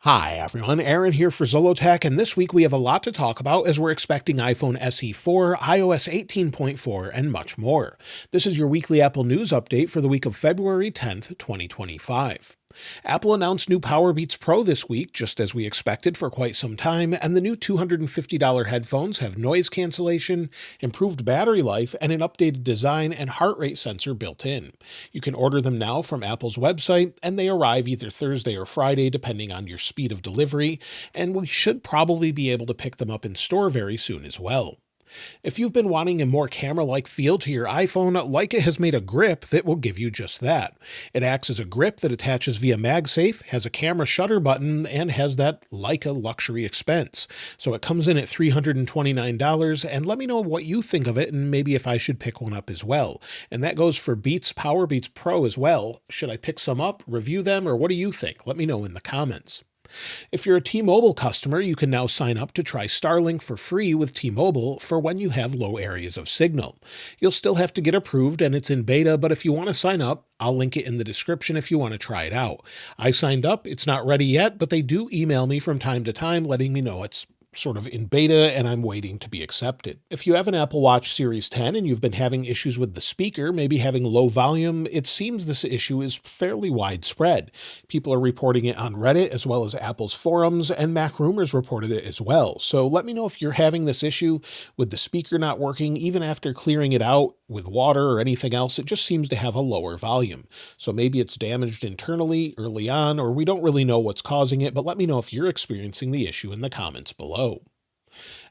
Hi everyone, Aaron here for Zollotech, and this week we have a lot to talk about as we're expecting iPhone SE 4, iOS 18.4, and much more. This is your weekly Apple News update for the week of February 10th, 2025. Apple announced new Powerbeats Pro this week, just as we expected for quite some time, and the new $250 headphones have noise cancellation, improved battery life, and an updated design and heart rate sensor built in. You can order them now from Apple's website, and they arrive either Thursday or Friday, depending on your speed of delivery, and we should probably be able to pick them up in store very soon as well. If you've been wanting a more camera-like feel to your iPhone, Leica has made a grip that will give you just that. It acts as a grip that attaches via MagSafe, has a camera shutter button, and has that Leica luxury expense. So it comes in at $329, and let me know what you think of it and maybe if I should pick one up as well. And that goes for Powerbeats Pro as well. Should I pick some up, review them, or what do you think? Let me know in the comments. If you're a T-Mobile customer, you can now sign up to try Starlink for free with T-Mobile for when you have low areas of signal. You'll still have to get approved and it's in beta, but if you want to sign up, I'll link it in the description if you want to try it out. I signed up, it's not ready yet, but they do email me from time to time letting me know it's sort of in beta and I'm waiting to be accepted. If you have an Apple Watch Series 10 and you've been having issues with the speaker, maybe having low volume, it seems this issue is fairly widespread. People are reporting it on Reddit as well as Apple's forums, and MacRumors reported it as well. So let me know if you're having this issue with the speaker not working, even after clearing it out with water or anything else. It just seems to have a lower volume. So maybe it's damaged internally early on, or we don't really know what's causing it, but let me know if you're experiencing the issue in the comments below.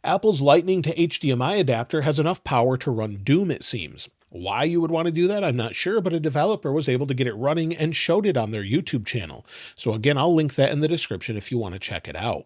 Apple's Lightning to HDMI adapter has enough power to run Doom, it seems. Why you would want to do that, I'm not sure, but a developer was able to get it running and showed it on their YouTube channel. So again, I'll link that in the description if you want to check it out.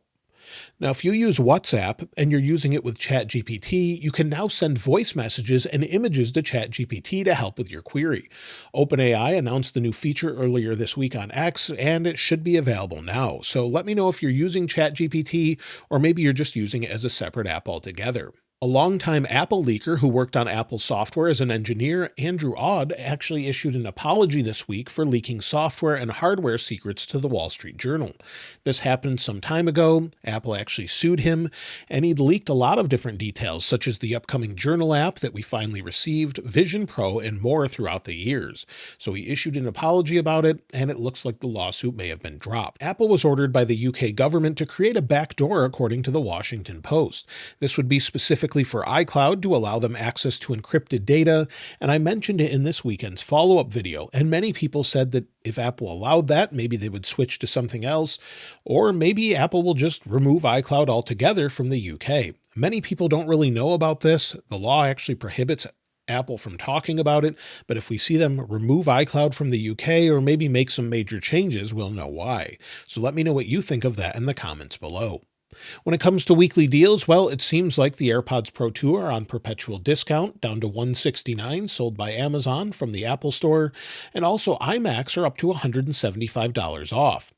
Now, if you use WhatsApp and you're using it with ChatGPT, you can now send voice messages and images to ChatGPT to help with your query. OpenAI announced the new feature earlier this week on X, and it should be available now. So let me know if you're using ChatGPT or maybe you're just using it as a separate app altogether. A longtime Apple leaker who worked on Apple software as an engineer, Andrew Aud, actually issued an apology this week for leaking software and hardware secrets to the Wall Street Journal. This happened some time ago. Apple actually sued him, and he'd leaked a lot of different details, such as the upcoming Journal app that we finally received, Vision Pro, and more throughout the years. So he issued an apology about it, and it looks like the lawsuit may have been dropped. Apple was ordered by the UK government to create a backdoor, according to the Washington Post. This would be specific for iCloud to allow them access to encrypted data, and I mentioned it in this weekend's follow-up video, and many people said that if Apple allowed that, maybe they would switch to something else, or maybe Apple will just remove iCloud altogether from the UK. Many people don't really know about this. The law actually prohibits Apple from talking about it, but if we see them remove iCloud from the UK or maybe make some major changes, we'll know why. So let me know what you think of that in the comments below. When it comes to weekly deals, well, it seems like the AirPods Pro 2 are on perpetual discount, down to $169, sold by Amazon from the Apple Store, and also iMacs are up to $175 off.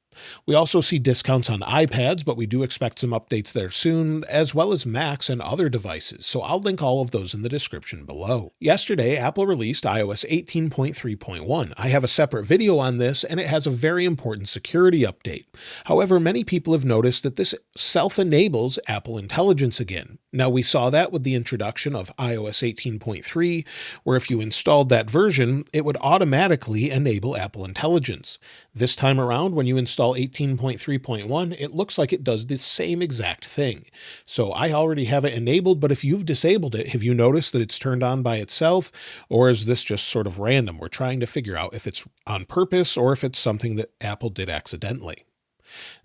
We also see discounts on iPads, but we do expect some updates there soon, as well as Macs and other devices, so I'll link all of those in the description below. Yesterday, Apple released iOS 18.3.1. I have a separate video on this, and it has a very important security update. However, many people have noticed that this self-enables Apple Intelligence again. Now, we saw that with the introduction of iOS 18.3, where if you installed that version, it would automatically enable Apple Intelligence. This time around, when you install 18.3.1, it looks like it does the same exact thing. So I already have it enabled, but if you've disabled it, have you noticed that it's turned on by itself, or is this just sort of random? We're trying to figure out if it's on purpose or if it's something that Apple did accidentally.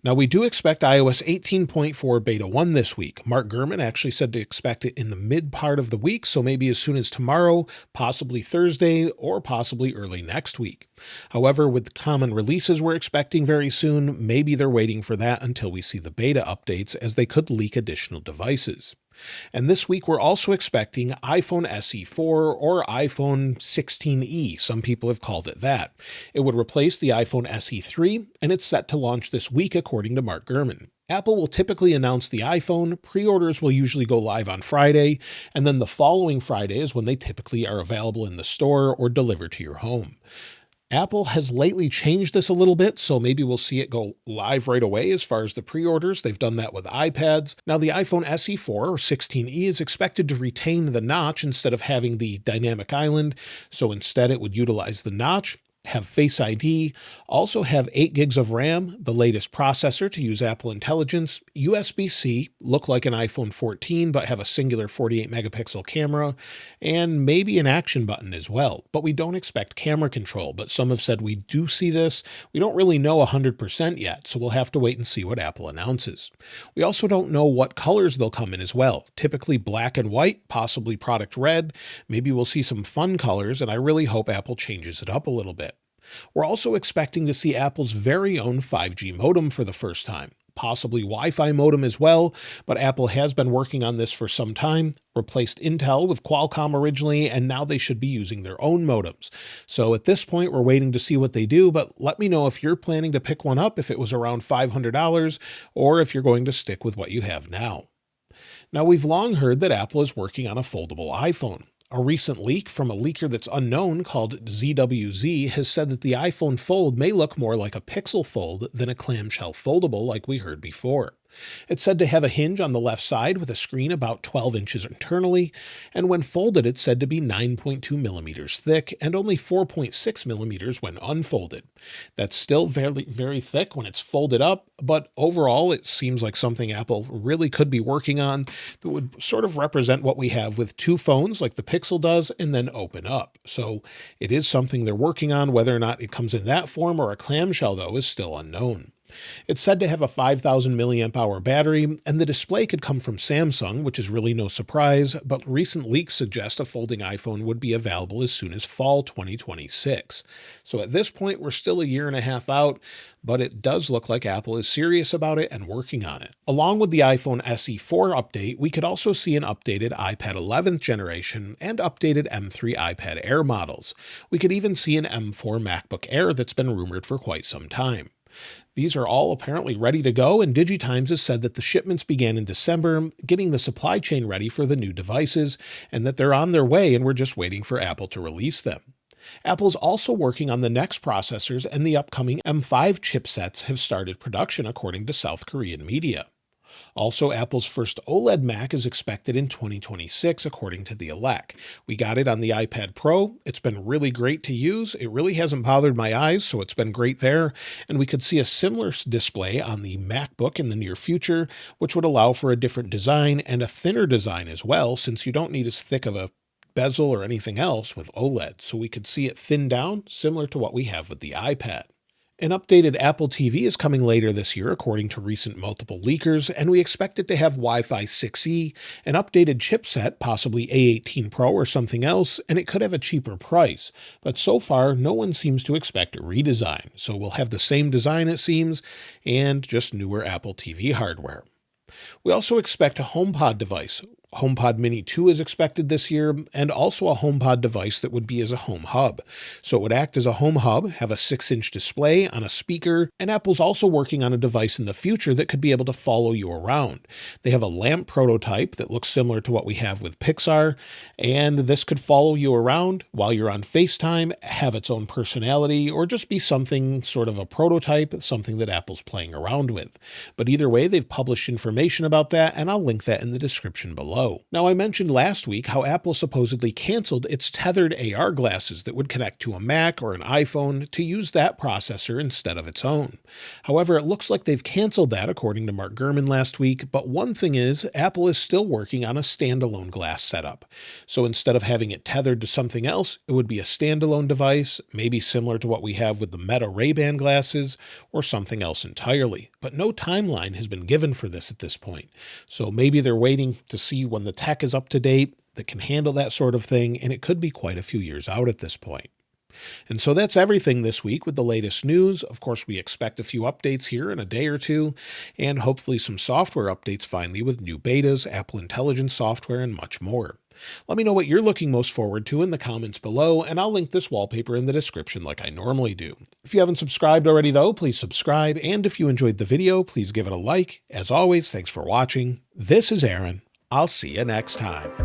Now, we do expect iOS 18.4 Beta 1 this week. Mark Gurman actually said to expect it in the mid part of the week, so maybe as soon as tomorrow, possibly Thursday, or possibly early next week. However, with common releases we're expecting very soon, maybe they're waiting for that until we see the beta updates, as they could leak additional devices. And this week, we're also expecting iPhone SE 4 or iPhone 16e. Some people have called it that. It would replace the iPhone SE 3, and it's set to launch this week, according to Mark Gurman. Apple will typically announce the iPhone, pre-orders will usually go live on Friday, and then the following Friday is when they typically are available in the store or delivered to your home. Apple has lately changed this a little bit, so maybe we'll see it go live right away as far as the pre-orders. They've done that with iPads. Now, the iPhone SE4 or 16e is expected to retain the notch instead of having the dynamic island, so instead it would utilize the notch, have Face ID, also have 8 gigs of RAM, the latest processor to use Apple Intelligence, USB-C, look like an iPhone 14 but have a singular 48 megapixel camera, and maybe an action button as well. But we don't expect camera control, but some have said we do see this. We don't really know 100% yet, so we'll have to wait and see what Apple announces. We also don't know what colors they'll come in as well. Typically black and white, possibly product red. Maybe we'll see some fun colors, and I really hope Apple changes it up a little bit. We're also expecting to see Apple's very own 5G modem for the first time, possibly Wi-Fi modem as well, but Apple has been working on this for some time, replaced Intel with Qualcomm originally, and now they should be using their own modems. So at this point, we're waiting to see what they do, but let me know if you're planning to pick one up if it was around $500, or if you're going to stick with what you have now. Now, we've long heard that Apple is working on a foldable iPhone. A recent leak from a leaker that's unknown called ZWZ has said that the iPhone Fold may look more like a Pixel Fold than a clamshell foldable like we heard before. It's said to have a hinge on the left side with a screen about 12 inches internally, and when folded it's said to be 9.2 millimeters thick and only 4.6 millimeters when unfolded. That's still very, very thick when it's folded up, but overall it seems like something Apple really could be working on that would sort of represent what we have with two phones like the Pixel does and then open up. So it is something they're working on. Whether or not it comes in that form or a clamshell though is still unknown. It's said to have a 5,000 milliamp hour battery, and the display could come from Samsung, which is really no surprise, but recent leaks suggest a folding iPhone would be available as soon as fall 2026. So at this point, we're still a year and a half out, but it does look like Apple is serious about it and working on it. Along with the iPhone SE4 update, we could also see an updated iPad 11th generation and updated M3 iPad Air models. We could even see an M4 MacBook Air that's been rumored for quite some time. These are all apparently ready to go, and DigiTimes has said that the shipments began in December, getting the supply chain ready for the new devices, and that they're on their way and we're just waiting for Apple to release them. Apple's also working on the next processors, and the upcoming M5 chipsets have started production according to South Korean media. Also, Apple's first OLED Mac is expected in 2026, according to the Elec. We got it on the iPad Pro. It's been really great to use. It really hasn't bothered my eyes, so it's been great there. And we could see a similar display on the MacBook in the near future, which would allow for a different design and a thinner design as well, since you don't need as thick of a bezel or anything else with OLED. So we could see it thinned down, similar to what we have with the iPad. An updated Apple TV is coming later this year, according to recent multiple leakers, and we expect it to have Wi-Fi 6E, an updated chipset, possibly A18 Pro or something else, and it could have a cheaper price. But so far, no one seems to expect a redesign, so we'll have the same design it seems, and just newer Apple TV hardware. We also expect a HomePod device. HomePod Mini 2 is expected this year, and also a HomePod device that would be as a home hub. So it would act as a home hub, have a 6-inch display on a speaker, and Apple's also working on a device in the future that could be able to follow you around. They have a lamp prototype that looks similar to what we have with Pixar, and this could follow you around while you're on FaceTime, have its own personality, or just be something sort of a prototype, something that Apple's playing around with. But either way, they've published information about that, and I'll link that in the description below. Now, I mentioned last week how Apple supposedly canceled its tethered AR glasses that would connect to a Mac or an iPhone to use that processor instead of its own. However, it looks like they've canceled that according to Mark Gurman last week, but one thing is, Apple is still working on a standalone glass setup. So instead of having it tethered to something else, it would be a standalone device, maybe similar to what we have with the Meta Ray-Ban glasses, or something else entirely. But no timeline has been given for this at this point. So maybe they're waiting to see when the tech is up to date that can handle that sort of thing, and it could be quite a few years out at this point. And so that's everything this week with the latest news. Of course, we expect a few updates here in a day or two, and hopefully some software updates finally with new betas, Apple Intelligence software, and much more. Let me know what you're looking most forward to in the comments below, and I'll link this wallpaper in the description like I normally do. If you haven't subscribed already though, please subscribe, and if you enjoyed the video, please give it a like. As always, thanks for watching. This is Aaron. I'll see you next time.